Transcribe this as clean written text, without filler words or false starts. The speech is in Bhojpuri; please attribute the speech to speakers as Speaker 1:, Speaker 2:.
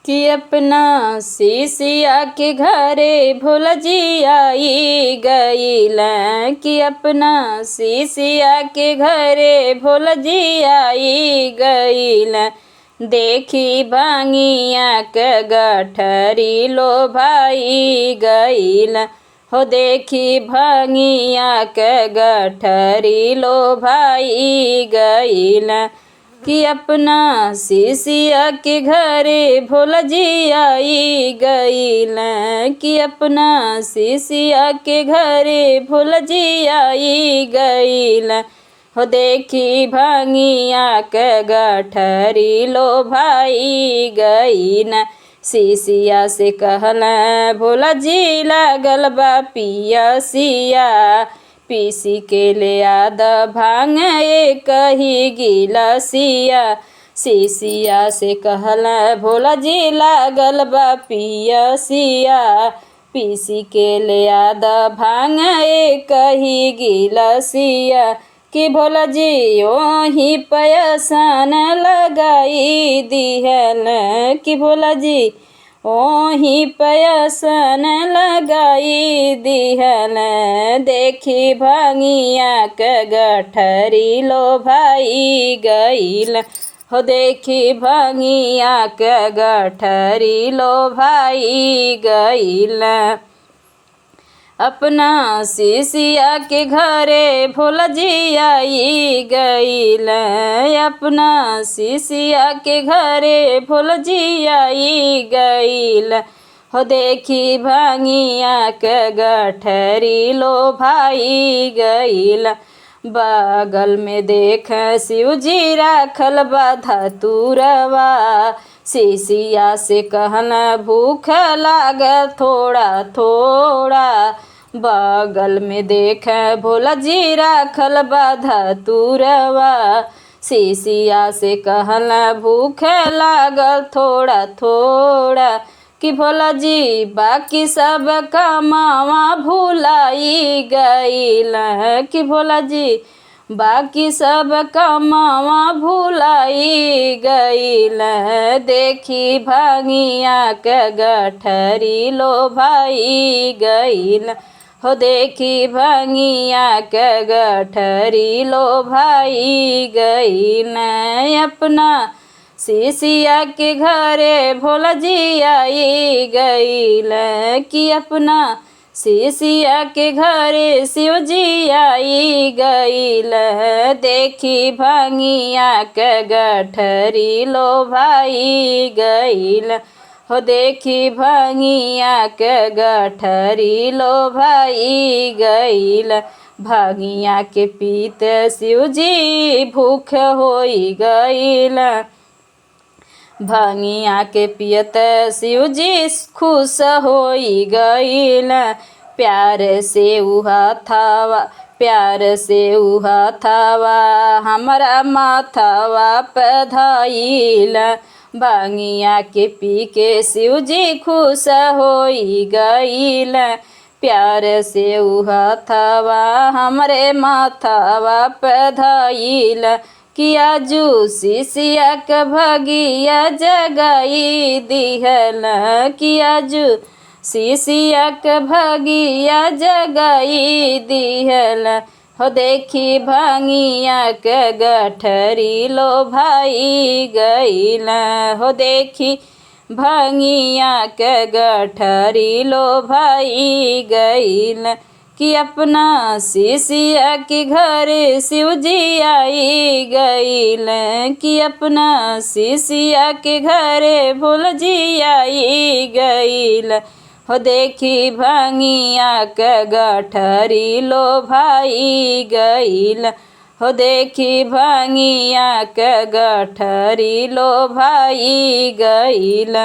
Speaker 1: कि अपना शिष्या के घरे भोला जी आई गईल। कि अपना शिष्या के घरे भोला जी आई गईल। देखी भांगिया के गठरी लो भाई गईल। हो देखी भांगिया के गठरी लो भाई गईल। कि अपना शिष्या के घरे भोला जी आई गईल। कि अपना शिष्या के घरे भोला जी आई गईल। हो देखी भांगिया के गठरी लो भाई गईल। शिष्या से कहला भोला जी लागल बा पियसिया। पीसी के ले आद भांग एक ही गिलसिया। शिष्या से कहला भोला जी लागल बा पियसिया। पीसी के ले आद भांग एक ही गिलसिया। कि भोला जी ओही पयसान लगाई दिहल। कि भोला जी ओही पयसन लगाई दिहल। देखी भांगिया के गठरी लो भाई गईल। हो देखी भांगिया के गठरी लो भाई गईल। अपना शिष्या के घरे भोला जी आई गईल। अपना शिष्या के घरे भोला जी आई गईल। हो देखी भांगिया के गठरी लो भाई गईल। बगल में देख शिव जी राखल बा धतूरवा। शिष्या से कहना भूख लागल थोड़ा थोड़ा। बगल में देख भोला जी राखल बा धतूरवा। शिष्या से कहला भूख लागल थोड़ा थोड़ा। कि भोला जी बाकी सब कमावा भुलाई गईल। कि भोला जी बाकी सब कमावा भुलाई गईल। देखी भांगिया के गठरी लो भाई गईल। हो देखी भांगिया के गठरी लो भाई गईल। अपना शिष्या के घरे भोला जी आई गईल। कि अपना शिष्या के घरे शिव जी आई गईल। देखी भांगिया के गठरी लो भाई गईल। हो देखी भांगिया के गठरी लो भाई गईल। भांगिया के पीत शिव जी भूख होई गईल। भांगिया के पियत शिव जी खुश होई गईल। प्यार से उहा थावा प्यार से उहा थावा हमारा माथावा पे धइल। भांगिया के पी के शिव जी खुश होई गईल। प्यार से उहा थावा हमरे माथावा पे धइल। कि आजू शिष्या के भगिया जगाई दिहल। कि आजू शिष्या के भगिया जगाई दिहल। हो देखी भांगिया के गठरी लो भाई गईल। हो देखी भांगिया के गठरी लो भाई गईल। कि अपना शिष्या के घरे शिव जी आई गईल। कि अपना शिष्या के घरे भोला जी आई गईल। हो देखी भांगिया के गठरी लो भाई गईल। हो देखी भांगिया के गठरी लो भाई गईल।